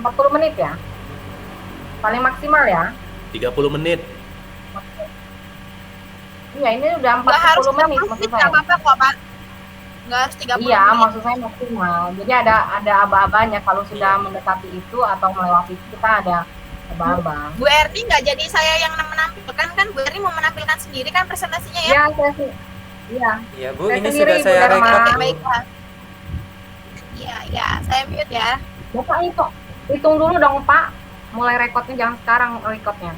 40 menit ya? Paling maksimal ya? 30 menit. Iya, ini udah Nggak harus 40 menit 30 maksud menit, nggak saya. apa-apa kok, Pak. Nggak harus 30 Iya, menit. maksud saya maksimal. Jadi ada aba-abanya kalau sudah Iya. mendekati itu atau melewati itu kita ada aba-aba. Bu Erni nggak jadi saya yang menampilkan kan? Bu Erni mau menampilkan sendiri kan presentasinya ya? Iya, saya sih. Iya. Iya Bu, Saya ini sendiri, sudah Bu saya Dharma. record Oke, Bu. baiklah. Iya, iya, saya mute ya. Bapak hitung dulu dong Pak. Mulai rekodnya jangan sekarang rekodnya.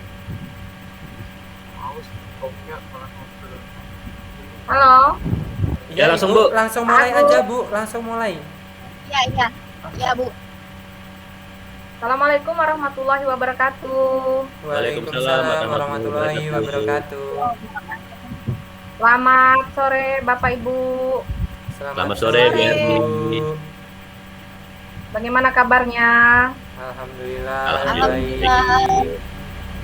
Halo. Ya, langsung, Ibu, Bu. langsung mulai Aku. aja Bu, langsung mulai. Iya, iya. Iya, Bu. Assalamualaikum warahmatullahi wabarakatuh. Waalaikumsalam warahmatullahi wabarakatuh. Selamat sore Bapak Ibu. Selamat sore, Bu Erni. Bagaimana kabarnya? Alhamdulillah. Alhamdulillah. Baik.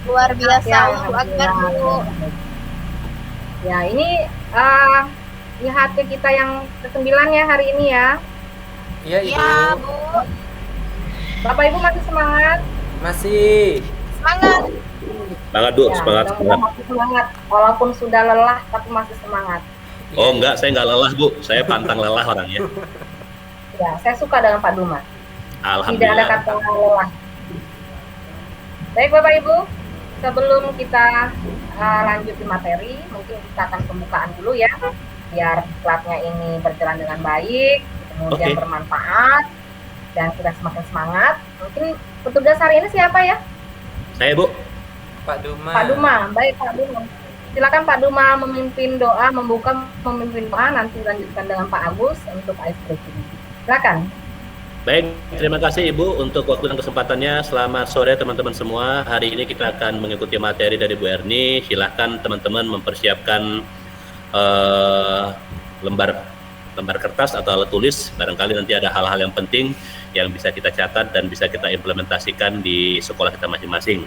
Luar biasa, Ya, Allahu Akbar, Bu. Ya, ini IHT kita yang ke-9 ya hari ini ya. Iya Ibu. Iya, Bu. Bapak Ibu masih semangat? Masih. Semangat. Semangat, Bu. Ya, Semangat, mudah-mudahan semangat. masih semangat. Walaupun sudah lelah tapi masih semangat. Oh, enggak, saya enggak lelah, Bu. Saya pantang lelah orangnya. Ya, saya suka dengan Pak Duma. Tidak ada Alhamdulillah. kata lelah. Baik Bapak Ibu, sebelum kita lanjut di materi, mungkin kita akan pembukaan dulu ya, biar diklatnya ini berjalan dengan baik, kemudian Oke. bermanfaat, dan kita semakin semangat. Mungkin petugas hari ini siapa ya? Saya, Bu. Pak Duma. Pak Duma, baik Pak Duma. Silakan Pak Duma memimpin doa, memimpin doa, nanti lanjutkan dengan Pak Agus untuk ice breaking. Silakan. Baik, terima kasih Ibu untuk waktu dan kesempatannya. Selamat sore teman-teman semua. Hari ini kita akan mengikuti materi dari Bu Erni. Silahkan teman-teman mempersiapkan lembar kertas atau alat tulis. Barangkali nanti ada hal-hal yang penting yang bisa kita catat dan bisa kita implementasikan di sekolah kita masing-masing.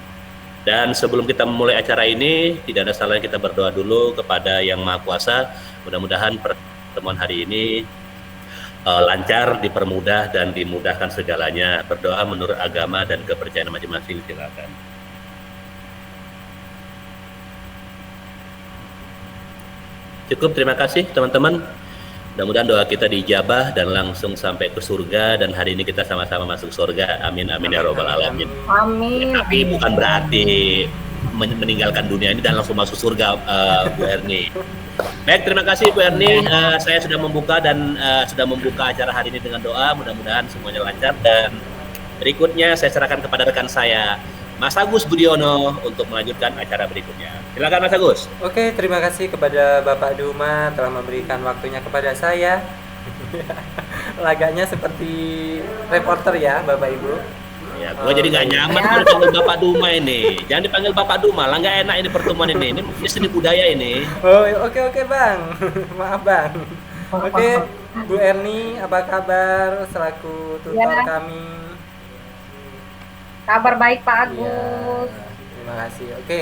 Dan sebelum kita memulai acara ini, tidak ada salahnya kita berdoa dulu kepada Yang Maha Kuasa. Mudah-mudahan pertemuan hari ini lancar, dipermudah dan dimudahkan segalanya. Berdoa menurut agama dan kepercayaan masing-masing. Silakan. Cukup, terima kasih teman-teman. Mudah-mudahan doa kita dijabah dan langsung sampai ke surga, dan hari ini kita sama-sama masuk surga. Amin amin ya robbal alamin. Amin. Tapi bukan berarti meninggalkan dunia ini dan langsung masuk surga, Bu Erni. Baik, terima kasih Bu Erni. Saya sudah membuka acara hari ini dengan doa. Mudah-mudahan semuanya lancar, dan berikutnya saya serahkan kepada rekan saya, Mas Agus Budiono, untuk melanjutkan acara berikutnya. Silakan Mas Agus. Oke, terima kasih kepada Bapak Duma telah memberikan waktunya kepada saya. Laganya seperti reporter ya, Bapak Ibu. Ya, gua jadi nggak nyaman kalau dipanggil Bapak Duma ini. Jangan dipanggil Bapak Duma lah, nggak enak ini pertemuan ini. Ini seni budaya ini. Oh, oke Bang. Maaf Bang. Oke, Bu Erni, apa kabar selaku tutor Ya. kami? Kabar baik Pak Iya, Agus. terima kasih. Oke,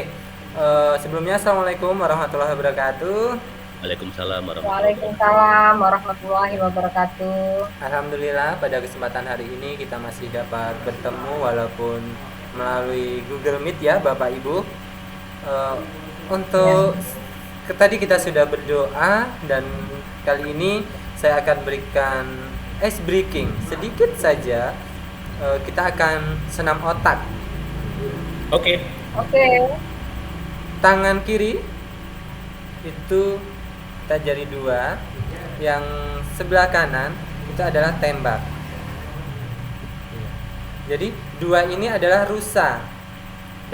sebelumnya Assalamualaikum warahmatullahi wabarakatuh. Waalaikumsalam warahmatullahi wabarakatuh. Waalaikumsalam warahmatullahi wabarakatuh. Alhamdulillah pada kesempatan hari ini kita masih dapat bertemu walaupun melalui Google Meet ya Bapak Ibu. Untuk tadi kita sudah berdoa, dan kali ini saya akan berikan ice breaking sedikit saja. Kita akan senam otak. Oke. Oke. Tangan kiri itu kita jari dua, yang sebelah kanan itu adalah tembak. Jadi dua ini adalah rusa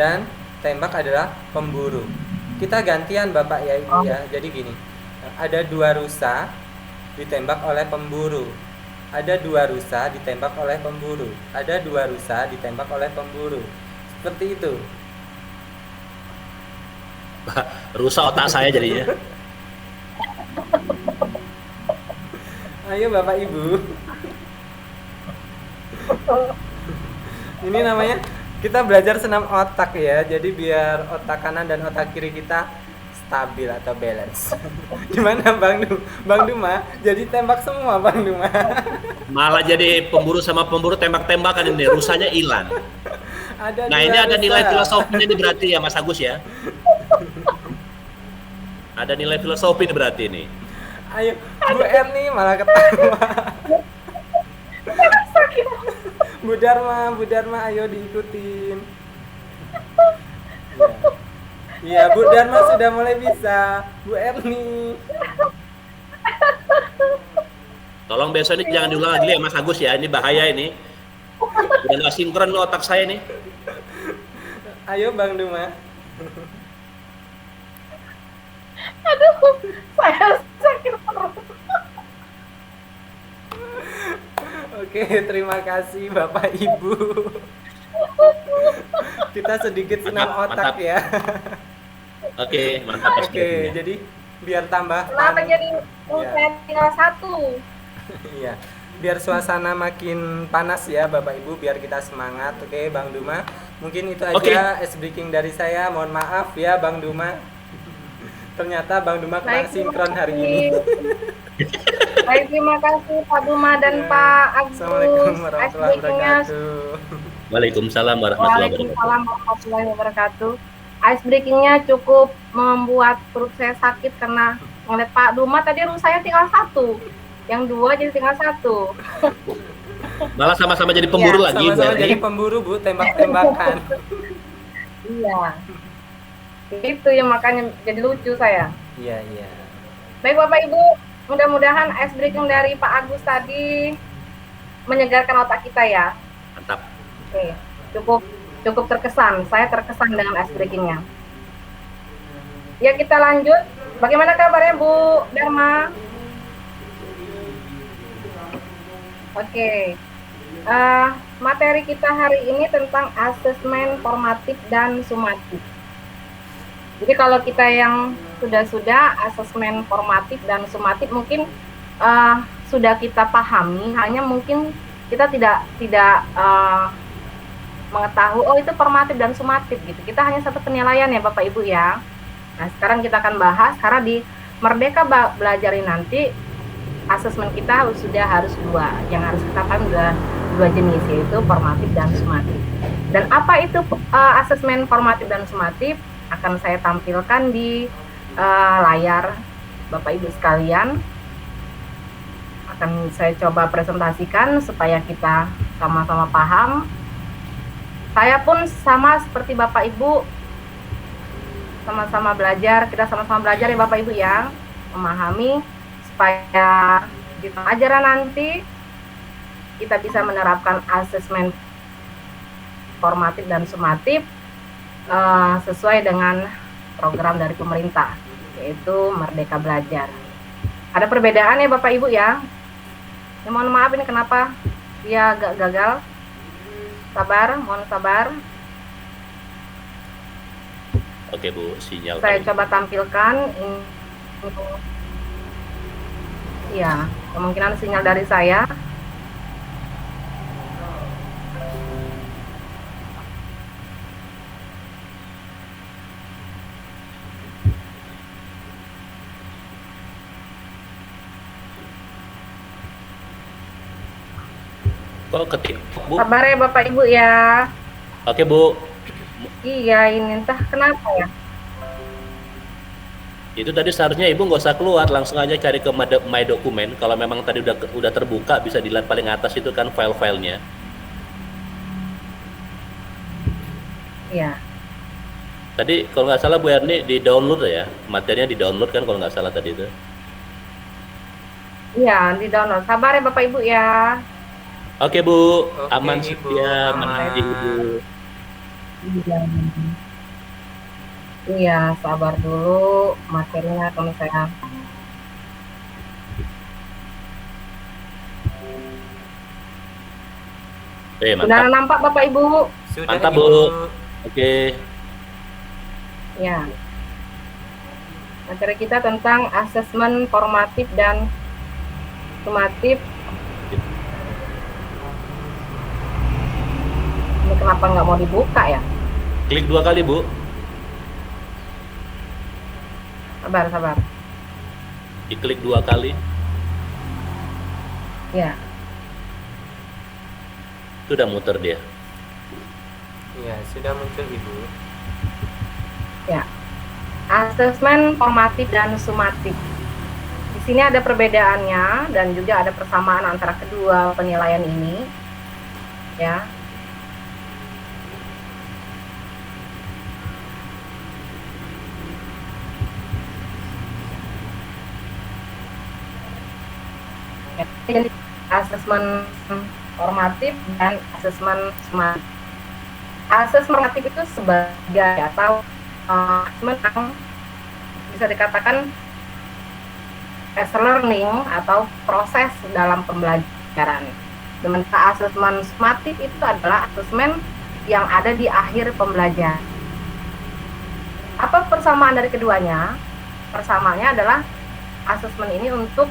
dan tembak adalah pemburu. Kita gantian Bapak ya Ibu ya. Jadi gini, ada dua rusa ditembak oleh pemburu. Ada dua rusa ditembak oleh pemburu. Ada dua rusa ditembak oleh pemburu. Seperti itu. Rusak otak saya jadinya. Ayo Bapak Ibu. Ini namanya kita belajar senam otak ya. Jadi biar otak kanan dan otak kiri kita stabil atau balance. Gimana Bang Duma? Jadi tembak semua Bang Duma. Malah jadi pemburu sama pemburu tembak-tembakan ini, rusanya hilang. Ada Nah, dua ini ada rusa. nilai filosofinya ini berarti ya Mas Agus ya. Ada nilai filosofi ini berarti ini. Ayo, Bu Erni malah ketawa. Bu Dharma, ayo diikutin. Iya, Bu Dharma sudah mulai bisa. Bu Erni. Tolong besok ini jangan diulang lagi ya Mas Agus ya, ini bahaya ini. Udah nggak sinkron lo otak saya nih. Ayo Bang Duma. Aduh, saya sakit perut. Oke, terima kasih Bapak Ibu. Kita sedikit senam Mantap, otak mantap. ya. Oke, mantap Mas Oke, Agus. jadi biar tambah Kenapa jadi Iya. saya tinggal satu? Iya, biar suasana makin panas ya Bapak Ibu, biar kita semangat. Oke, Bang Duma. Mungkin itu Oke. aja ice breaking dari saya. Mohon maaf ya Bang Duma. Ternyata Bang Duma kurang Baik, sinkron hari terima ini. kasih. Baik, terima kasih Pak Duma dan Ya. Pak Agus. Assalamualaikum warahmatullahi Ice-breaking-nya wabarakatuh. Waalaikumsalam warahmatullahi wabarakatuh. Waalaikumsalam warahmatullahi wabarakatuh. Ice breaking-nya cukup membuat perut saya sakit karena ngeliat Pak Duma tadi saya tinggal satu, yang dua jadi tinggal satu. Malah sama-sama jadi pemburu Iya, lagi Bu Sama-sama Erni. jadi pemburu Bu, tembak-tembakan. Iya, itu yang makanya jadi lucu saya. Iya, iya. Baik Bapak Ibu, mudah-mudahan ice breaking dari Pak Agus tadi menyegarkan otak kita ya. Mantap. Oke, cukup terkesan. Saya terkesan dengan ice breaking-nya. Ya kita lanjut. Bagaimana kabarnya Bu Dharma? Oke. Materi kita hari ini tentang asesmen formatif dan sumatif. Jadi kalau kita yang sudah asesmen formatif dan sumatif mungkin sudah kita pahami, hanya mungkin kita tidak mengetahui oh itu formatif dan sumatif gitu. Kita hanya satu penilaian ya Bapak Ibu ya. Nah, sekarang kita akan bahas karena di Merdeka Belajar ini nanti asesmen kita harus dua. Yang harus kita pahami dua jenis, yaitu formatif dan sumatif. Dan apa itu asesmen formatif dan sumatif akan saya tampilkan di layar Bapak Ibu sekalian. Akan saya coba presentasikan supaya kita sama-sama paham. Saya pun sama seperti Bapak Ibu, sama-sama belajar, kita sama-sama belajar ya Bapak Ibu ya, memahami supaya di pelajaran nanti kita bisa menerapkan asesmen formatif dan sumatif sesuai dengan program dari pemerintah, yaitu Merdeka Belajar. Ada perbedaan ya Bapak Ibu ya. Mohon maaf ini kenapa dia agak gagal. Sabar, mohon sabar. Oke Bu, sinyal Saya kali. coba tampilkan ini. Ya, kemungkinan sinyal dari saya. Kok ketik Bu? Sabar ya Bapak Ibu ya. Oke Bu. Iya, ini entah kenapa ya. Itu tadi seharusnya Ibu nggak usah keluar, langsung aja cari ke My Document. Kalau memang tadi udah terbuka, bisa dilihat paling atas itu kan file-filenya. Iya. Tadi kalau nggak salah Bu Erni di download ya, materinya di download kan kalau nggak salah tadi itu. Iya, di download. Sabar ya Bapak Ibu ya. Oke Bu, Oke, aman Ibu, setia, aman. menanti Ibu. Iya, sabar dulu. Materinya akan saya. Mantap. Sudah nampak Bapak Ibu? Sudah Mantap, Ibu. Bu. Oke. Ya. Materi kita tentang asesmen formatif dan sumatif. Ini kenapa nggak mau dibuka ya? Klik 2 kali Bu. Sabar. Diklik 2 kali, Ya. itu udah muter dia. Iya, sudah muncul Ibu. Ya. Asesmen formatif dan sumatif. Di sini ada perbedaannya dan juga ada persamaan antara kedua penilaian ini. Ya. Jadi asesmen formatif dan asesmen sumatif. Asesmen formatif itu sebagai atau asesmen yang bisa dikatakan as learning atau proses dalam pembelajaran. Sementara asesmen sumatif itu adalah asesmen yang ada di akhir pembelajaran. Apa persamaan dari keduanya? Persamaannya adalah asesmen ini untuk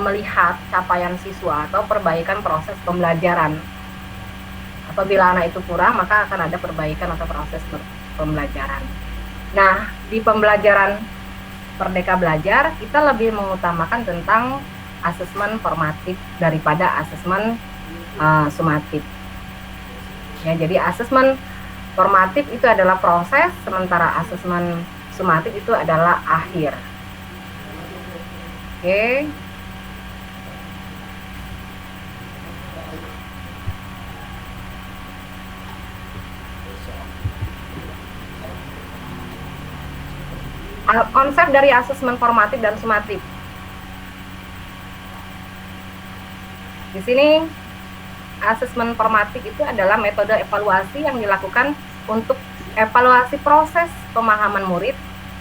melihat capaian siswa atau perbaikan proses pembelajaran. Apabila anak itu kurang, maka akan ada perbaikan atau proses pembelajaran. Nah, di pembelajaran Merdeka Belajar, kita lebih mengutamakan tentang asesmen formatif daripada asesmen sumatif. Ya, jadi asesmen formatif itu adalah proses, sementara asesmen sumatif itu adalah akhir. Oke. Konsep dari asesmen formatif dan sumatif. Di sini asesmen formatif itu adalah metode evaluasi yang dilakukan untuk evaluasi proses pemahaman murid,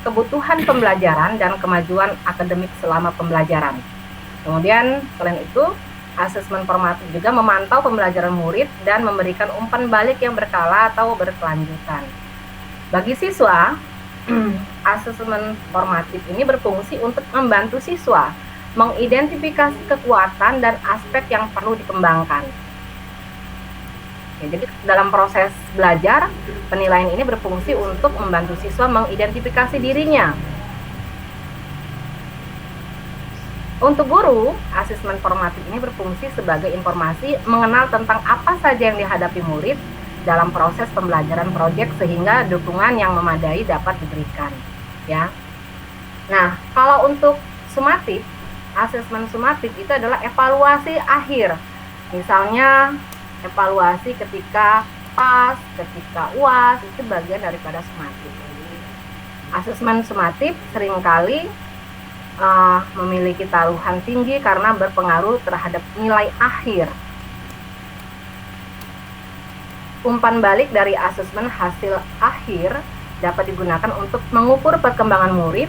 kebutuhan pembelajaran, dan kemajuan akademik selama pembelajaran. Kemudian selain itu, asesmen formatif juga memantau pembelajaran murid dan memberikan umpan balik yang berkala atau berkelanjutan. Bagi siswa, asesmen formatif ini berfungsi untuk membantu siswa mengidentifikasi kekuatan dan aspek yang perlu dikembangkan. Ya, jadi dalam proses belajar, penilaian ini berfungsi untuk membantu siswa mengidentifikasi dirinya. Untuk guru, asesmen formatif ini berfungsi sebagai informasi mengenal tentang apa saja yang dihadapi murid dalam proses pembelajaran proyek sehingga dukungan yang memadai dapat diberikan. Ya. Nah, kalau untuk sumatif, asesmen sumatif itu adalah evaluasi akhir. Misalnya evaluasi ketika PAS, ketika UAS, itu bagian daripada sumatif. Asesmen sumatif seringkali memiliki taruhan tinggi karena berpengaruh terhadap nilai akhir. Umpan balik dari asesmen hasil akhir dapat digunakan untuk mengukur perkembangan murid,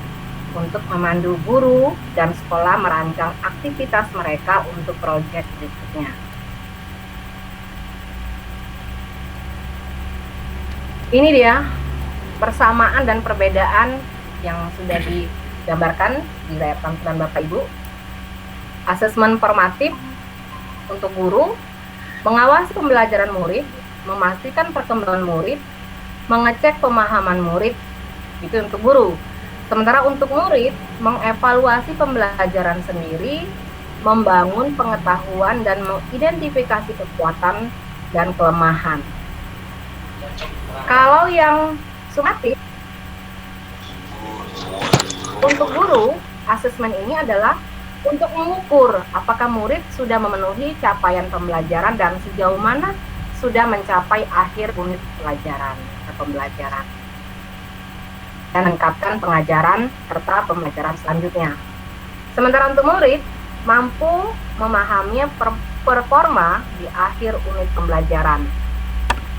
untuk memandu guru dan sekolah merancang aktivitas mereka untuk proyek berikutnya. Ini dia persamaan dan perbedaan yang sudah digambarkan di layar tampilan Bapak Ibu. Asesmen formatif untuk guru, mengawasi pembelajaran murid, memastikan perkembangan murid, mengecek pemahaman murid, itu untuk guru. Sementara untuk murid, mengevaluasi pembelajaran sendiri, membangun pengetahuan dan mengidentifikasi kekuatan dan kelemahan. Kalau yang sumatif, untuk guru, asesmen ini adalah untuk mengukur apakah murid sudah memenuhi capaian pembelajaran dan sejauh mana sudah mencapai akhir unit pelajaran atau pembelajaran, dan meningkatkan pengajaran serta pembelajaran selanjutnya. Sementara untuk murid, mampu memahami performa di akhir unit pembelajaran.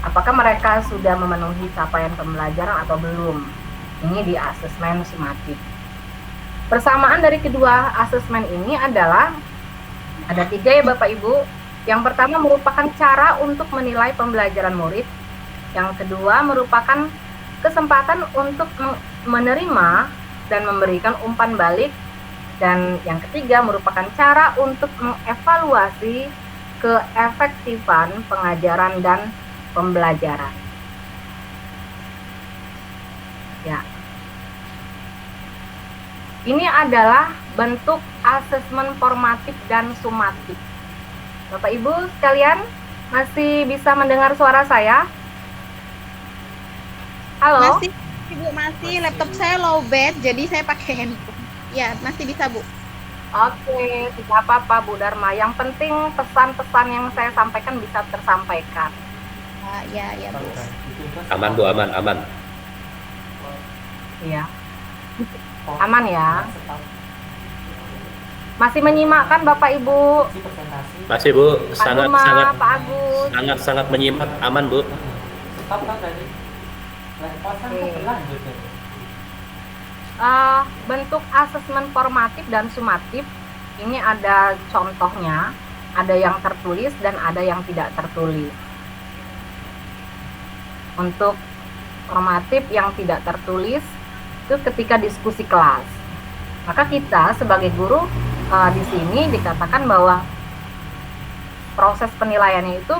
Apakah mereka sudah memenuhi capaian pembelajaran atau belum? Ini di asesmen sumatif. Persamaan dari kedua asesmen ini adalah ada 3 ya Bapak Ibu. Yang pertama merupakan cara untuk menilai pembelajaran murid. Yang kedua merupakan kesempatan untuk menerima dan memberikan umpan balik. Dan yang ketiga merupakan cara untuk mengevaluasi keefektifan pengajaran dan pembelajaran. Ya. Ini adalah bentuk asesmen formatif dan sumatif. Bapak Ibu sekalian, masih bisa mendengar suara saya? Halo? Masih, Ibu, masih. Laptop saya low bat, jadi saya pakai handphone. Ya, masih bisa, Bu. Oke, tidak apa-apa Bu Dharma. Yang penting pesan-pesan yang saya sampaikan bisa tersampaikan. Ya, Bu. Aman Bu, aman. Iya. Aman ya. Masih menyimak kan Bapak Ibu? Masih Bu, Pak Duma, Pak Agus. sangat menyimak, aman Bu. Bentuk asesmen formatif dan sumatif ini ada contohnya, ada yang tertulis dan ada yang tidak tertulis. Untuk formatif yang tidak tertulis itu ketika diskusi kelas, maka kita sebagai guru di sini dikatakan bahwa proses penilaiannya itu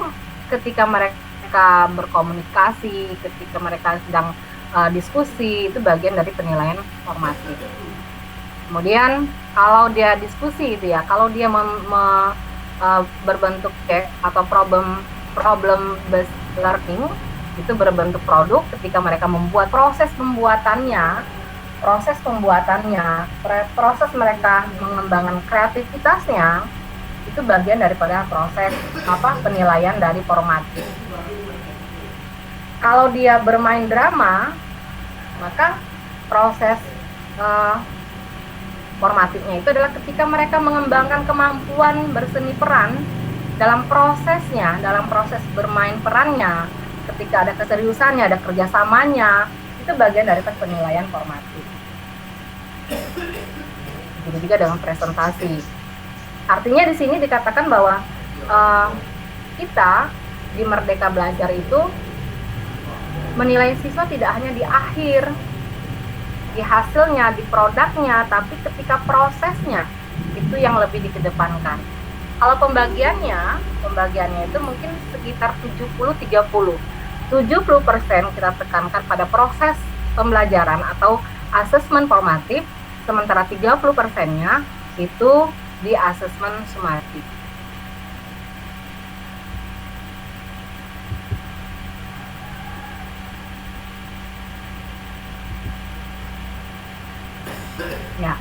ketika mereka berkomunikasi, ketika mereka sedang diskusi, itu bagian dari penilaian formatif. Kemudian kalau dia diskusi itu ya, kalau dia berbentuk case atau problem based learning, itu berbentuk produk ketika mereka membuat proses pembuatannya, proses mereka mengembangkan kreativitasnya, itu bagian daripada proses penilaian dari formatif. Kalau dia bermain drama, maka proses formatifnya itu adalah ketika mereka mengembangkan kemampuan berseni peran dalam prosesnya, dalam proses bermain perannya, ketika ada keseriusannya, ada kerjasamanya, itu bagian dari penilaian formatif. Begitu juga dengan presentasi. Artinya di sini dikatakan bahwa kita di Merdeka Belajar itu menilai siswa tidak hanya di akhir, di hasilnya, di produknya, tapi ketika prosesnya itu yang lebih dikedepankan. Kalau pembagiannya itu mungkin sekitar 70-30. 70% kita tekankan pada proses pembelajaran atau asesmen formatif, sementara 30%-nya itu di asesmen sumatif. Ya,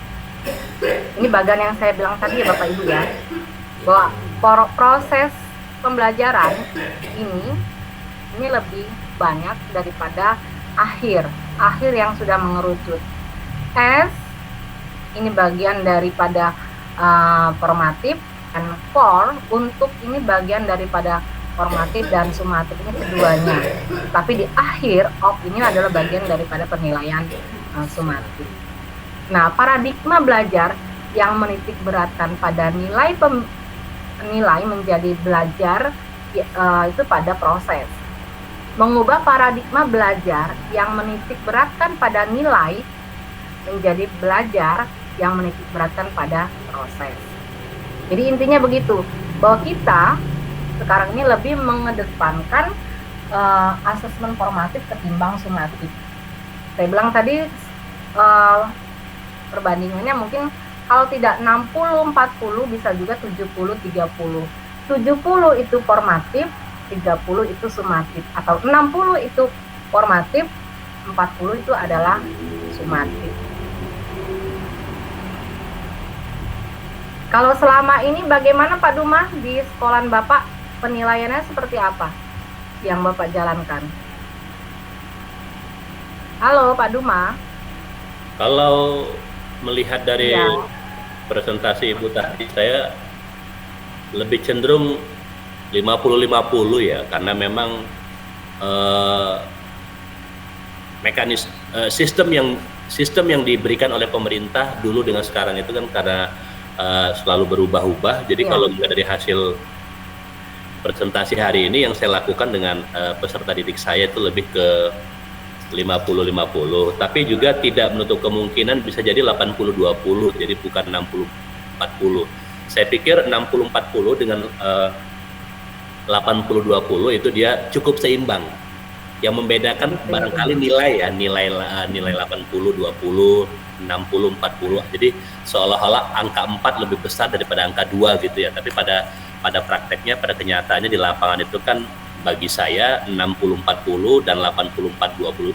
ini bagian yang saya bilang tadi ya Bapak Ibu ya, bahwa proses pembelajaran ini lebih banyak daripada akhir yang sudah mengerucut. S ini bagian daripada formatif, dan for untuk ini bagian daripada formatif dan sumatif, ini keduanya. Tapi di akhir of ini adalah bagian daripada penilaian sumatif. Nah, paradigma belajar yang menitik beratkan pada nilai menjadi belajar itu pada proses. Mengubah paradigma belajar yang menitik beratkan pada nilai menjadi belajar yang menitik beratkan pada proses. Jadi intinya begitu, bahwa kita sekarang ini lebih mengedepankan asesmen formatif ketimbang sumatif. Saya bilang tadi perbandingannya mungkin kalau tidak 60-40 bisa juga 70-30. 70 itu formatif, 30 itu sumatif, atau 60 itu formatif, 40 itu adalah sumatif. Kalau selama ini bagaimana Pak Duma di sekolahan Bapak, penilaiannya seperti apa yang Bapak jalankan? Halo Pak Duma. Kalau melihat dari presentasi Ibu tadi, saya lebih cenderung 50-50 ya, karena memang sistem yang diberikan oleh pemerintah dulu dengan sekarang itu kan karena selalu berubah-ubah. Jadi kalau dari hasil presentasi hari ini yang saya lakukan dengan peserta didik saya itu lebih ke 50-50, tapi juga tidak menutup kemungkinan bisa jadi 80-20, jadi bukan 60-40. Saya pikir 60-40 dengan 80-20 itu dia cukup seimbang. Yang membedakan barangkali nilai ya, nilai 80, 20, 60, 40. Jadi seolah-olah angka 4 lebih besar daripada angka 2 gitu ya. Tapi pada prakteknya, pada kenyataannya di lapangan itu kan bagi saya 60-40 dan 84-20,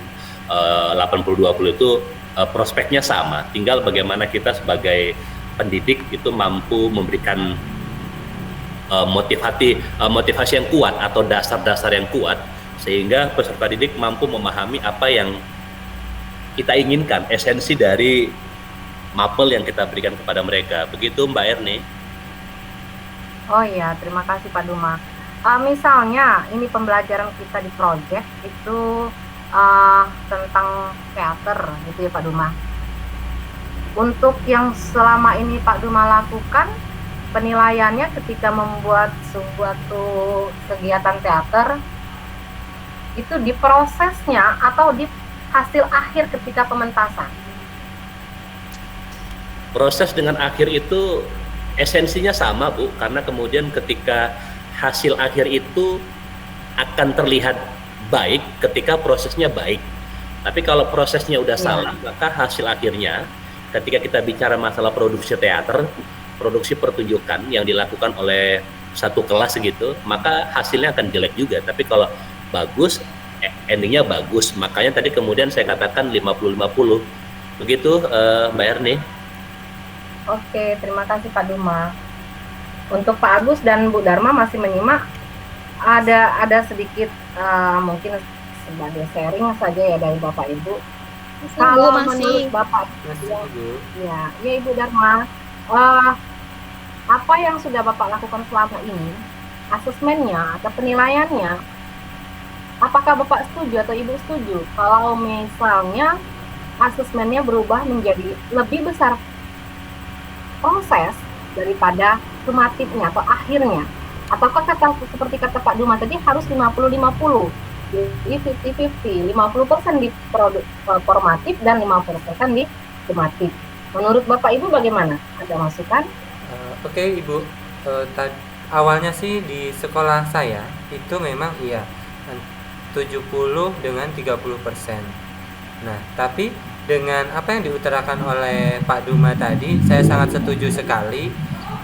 80-20 itu prospeknya sama. Tinggal bagaimana kita sebagai pendidik itu mampu memberikan motivasi yang kuat atau dasar-dasar yang kuat, sehingga peserta didik mampu memahami apa yang kita inginkan, esensi dari mapel yang kita berikan kepada mereka. Begitu Mbak Erni. Oh iya, terima kasih Pak Duma. Misalnya ini pembelajaran kita di project itu tentang teater gitu ya Pak Duma. Untuk yang selama ini Pak Duma lakukan, penilaiannya ketika membuat suatu kegiatan teater itu di prosesnya atau di hasil akhir ketika pementasan? Proses dengan akhir itu esensinya sama Bu, karena kemudian ketika hasil akhir itu akan terlihat baik ketika prosesnya baik. Tapi kalau prosesnya udah salah, maka hasil akhirnya ketika kita bicara masalah produksi teater, produksi pertunjukan yang dilakukan oleh satu kelas gitu, maka hasilnya akan jelek juga. Tapi kalau bagus, endingnya bagus. Makanya tadi kemudian saya katakan 50-50. Begitu Mbak Erni. Oke, terima kasih Pak Duma. Untuk Pak Agus dan Bu Dharma masih menyimak, ada sedikit mungkin sebagai sharing saja ya dari Bapak Ibu. Kalau menurut Bapak ya Ibu Dharma, apa yang sudah Bapak lakukan selama ini, asesmennya atau penilaiannya, apakah Bapak setuju atau Ibu setuju kalau misalnya asesmennya berubah menjadi lebih besar proses daripada sumatifnya atau akhirnya? Ataukah seperti kata Pak Duma tadi harus 50-50, jadi 50-50, 50% di formatif dan 50% di sumatif. Menurut Bapak Ibu bagaimana? Ada masukan? Oke Ibu, awalnya sih di sekolah saya itu memang iya 70 dengan 30%. Nah, tapi dengan apa yang diutarakan oleh Pak Duma tadi, saya sangat setuju sekali.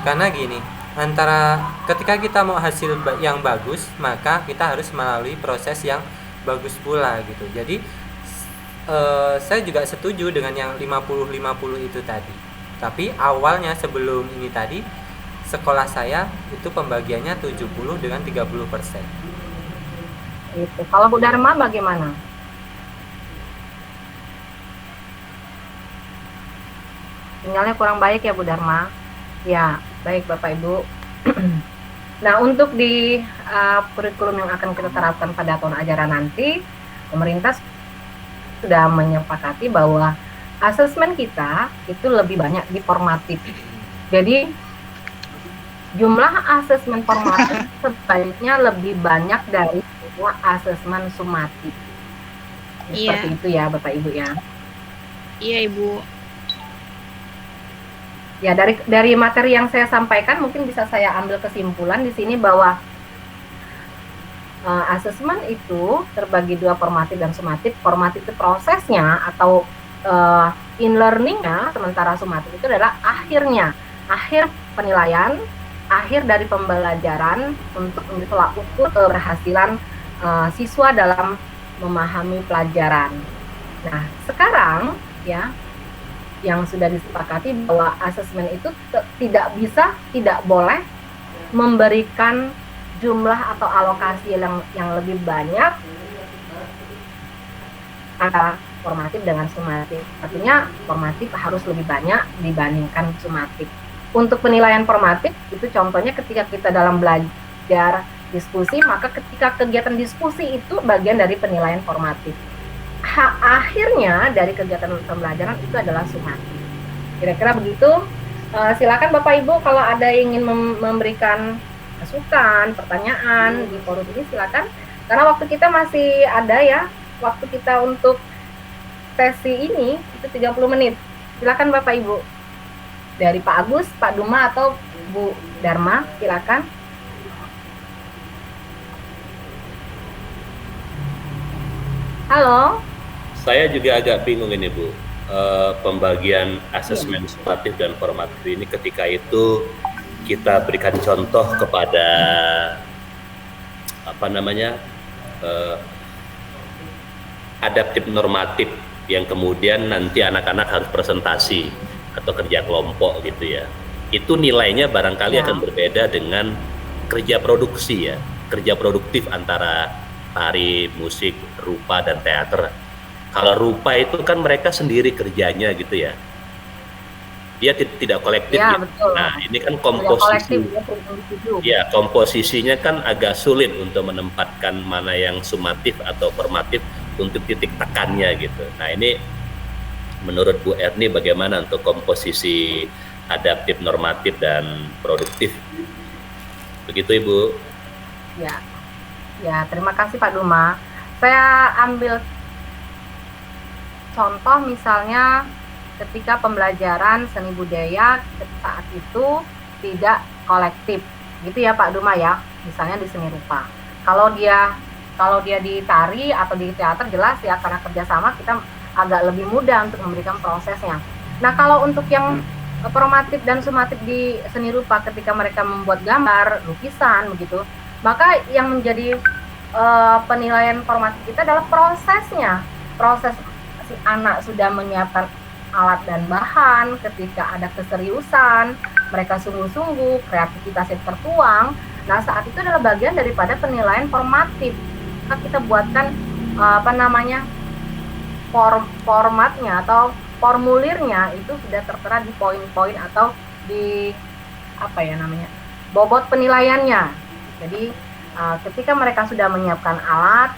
Karena gini, antara ketika kita mau hasil yang bagus, maka kita harus melalui proses yang bagus pula gitu. Jadi saya juga setuju dengan yang 50-50 itu tadi. Tapi awalnya sebelum ini tadi, sekolah saya itu pembagiannya 70 dengan 30%. Itu. Kalau Bu Dharma bagaimana? Sinyalnya kurang baik ya Bu Dharma. Ya, baik Bapak Ibu. Nah, untuk di kurikulum yang akan kita terapkan pada tahun ajaran nanti, pemerintah sudah menyepakati bahwa asesmen kita itu lebih banyak di formatif. Jadi jumlah asesmen formatif sebaiknya lebih banyak dari semua asesmen sumatif. Seperti itu ya Bapak Ibu ya. Iya Ibu. Ya, dari materi yang saya sampaikan mungkin bisa saya ambil kesimpulan di sini bahwa asesmen itu terbagi dua, formatif dan sumatif. Formatif itu prosesnya atau in-learning-nya, sementara sumatif itu adalah akhirnya, akhir penilaian, akhir dari pembelajaran untuk menolak ukur keberhasilan siswa dalam memahami pelajaran. Nah, sekarang ya, yang sudah disepakati bahwa asesmen itu tidak boleh memberikan jumlah atau alokasi yang lebih banyak antara formatif dengan sumatif. Artinya formatif harus lebih banyak dibandingkan sumatif. Untuk penilaian formatif itu contohnya ketika kita dalam belajar diskusi, maka ketika kegiatan diskusi itu bagian dari penilaian formatif. Akhirnya dari kegiatan pembelajaran itu adalah sumatif. Kira-kira begitu. Silakan Bapak Ibu kalau ada yang ingin memberikan masukan, pertanyaan di forum ini silakan. Karena waktu kita masih ada ya, waktu kita untuk sesi ini itu 30 menit. Silakan Bapak Ibu. Dari Pak Agus, Pak Duma atau Bu Dharma, silakan. Halo. Saya juga agak bingung ini Bu, pembagian asesmen sumatif dan formatif ini ketika itu kita berikan contoh kepada apa namanya adaptif normatif yang kemudian nanti anak-anak harus presentasi atau kerja kelompok gitu ya. Itu nilainya barangkali Ya. akan berbeda dengan kerja produksi ya, kerja produktif antara tari, musik, rupa dan teater. Kalau rupa itu kan mereka sendiri kerjanya gitu ya. Dia tidak kolektif Ya, gitu. betul. Nah, ini kan Tidak kolektif, komposisi. dia individu. Ya, komposisinya kan agak sulit untuk menempatkan mana yang sumatif atau formatif untuk titik tekannya gitu. Nah, ini menurut Bu Erni bagaimana untuk komposisi adaptif, normatif, dan produktif? Begitu Ibu. Ya. Ya, terima kasih Pak Duma. Saya ambil contoh misalnya ketika pembelajaran seni budaya saat itu tidak kolektif, gitu ya Pak Duma ya, misalnya di seni rupa. Kalau dia di tari atau di teater jelas ya karena kerjasama kita agak lebih mudah untuk memberikan prosesnya. Nah kalau untuk yang formatif dan sumatif di seni rupa ketika mereka membuat gambar, lukisan begitu, maka yang menjadi penilaian formatif kita adalah prosesnya, proses si anak sudah menyiapkan alat dan bahan, ketika ada keseriusan, mereka sungguh-sungguh, kreativitasnya tertuang. Nah, saat itu adalah bagian daripada penilaian formatif. Kita buatkan formatnya atau formulirnya itu sudah tertera di poin-poin atau di bobot penilaiannya. Jadi ketika mereka sudah menyiapkan alat,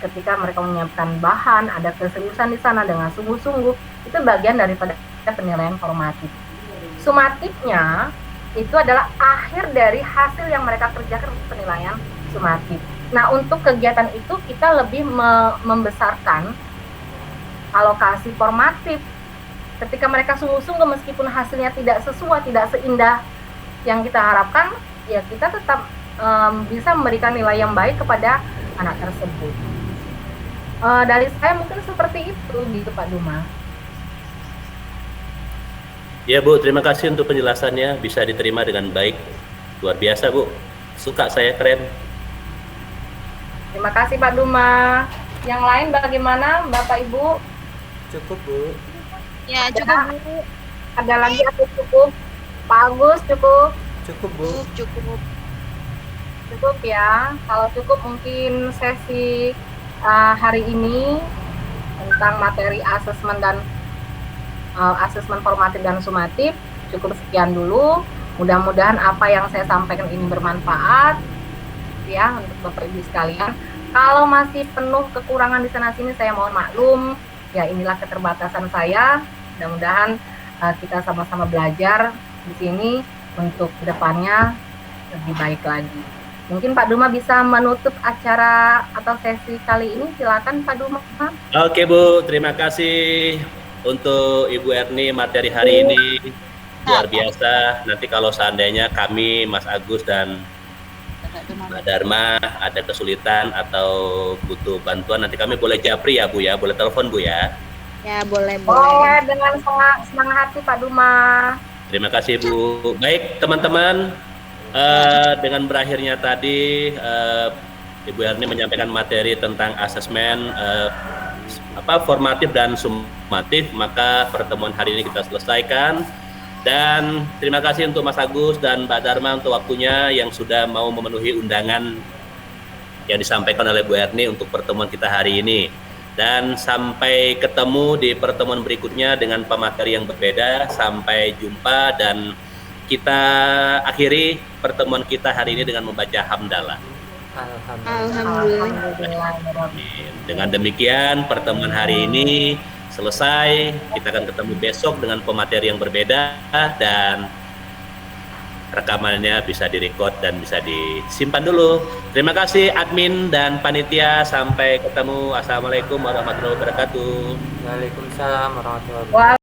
ketika mereka menyiapkan bahan, ada keseriusan di sana dengan sungguh-sungguh, itu bagian daripada penilaian formatif. Sumatifnya itu adalah akhir dari hasil yang mereka kerjakan untuk penilaian sumatif. Nah, untuk kegiatan itu kita lebih membesarkan alokasi formatif. Ketika mereka sungguh-sungguh meskipun hasilnya tidak sesuai, tidak seindah yang kita harapkan, ya kita tetap bisa memberikan nilai yang baik kepada anak tersebut. Dari saya mungkin seperti itu gitu Pak Duma. Ya Bu, terima kasih untuk penjelasannya, bisa diterima dengan baik. Luar biasa Bu, suka saya, keren. Terima kasih Pak Duma. Yang lain bagaimana Bapak Ibu? Cukup Bu. Ya, cukup Bu. Ada lagi atau cukup? Pak Agus cukup? Cukup Bu. Cukup. Cukup ya. Kalau cukup mungkin sesi hari ini tentang materi asesmen dan asesmen formatif dan sumatif cukup sekian dulu. Mudah-mudahan apa yang saya sampaikan ini bermanfaat ya untuk Bapak Ibu sekalian. Kalau masih penuh kekurangan di sana sini saya mohon maklum. Ya inilah keterbatasan saya. Mudah-mudahan kita sama-sama belajar di sini untuk kedepannya lebih baik lagi. Mungkin Pak Duma bisa menutup acara atau sesi kali ini. Silakan Pak Duma. Oke Bu, terima kasih untuk Ibu Erni materi hari ini. Luar biasa. Nanti kalau seandainya kami, Mas Agus dan Mbak Dharma ada kesulitan atau butuh bantuan, nanti kami boleh japri ya Bu ya, boleh telepon Bu ya. Ya, boleh. Boleh dengan senang hati Pak Duma. Terima kasih Bu. Baik teman-teman, dengan berakhirnya tadi Ibu Erni menyampaikan materi tentang asesmen formatif dan sumatif, maka pertemuan hari ini kita selesaikan. Dan terima kasih untuk Mas Agus dan Mbak Dharma untuk waktunya yang sudah mau memenuhi undangan yang disampaikan oleh Bu Erni untuk pertemuan kita hari ini. Dan sampai ketemu di pertemuan berikutnya dengan pemateri yang berbeda. Sampai jumpa dan kita akhiri pertemuan kita hari ini dengan membaca hamdalah. Alhamdulillah. Dengan demikian pertemuan hari ini selesai. Kita akan ketemu besok dengan pemateri yang berbeda dan rekamannya bisa direkod dan bisa disimpan dulu. Terima kasih admin dan panitia. Sampai ketemu. Assalamualaikum warahmatullahi wabarakatuh. Waalaikumsalam warahmatullahi wabarakatuh.